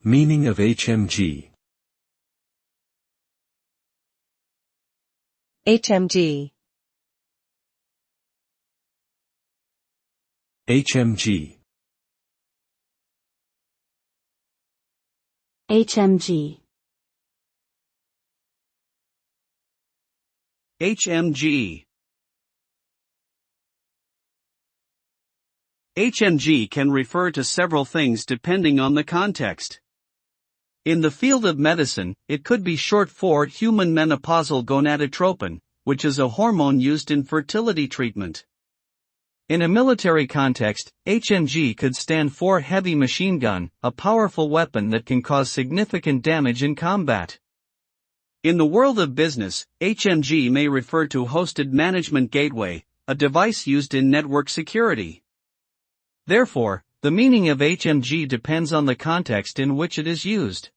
Meaning of HMG. HMG. HMG. HMG. HMG. HMG can refer to several things depending on the context. In the field of medicine, it could be short for human menopausal gonadotropin, which is a hormone used in fertility treatment. In a military context, HMG could stand for heavy machine gun, a powerful weapon that can cause significant damage in combat. In the world of business, HMG may refer to Hosted Management Gateway, a device used in network security. Therefore, the meaning of HMG depends on the context in which it is used.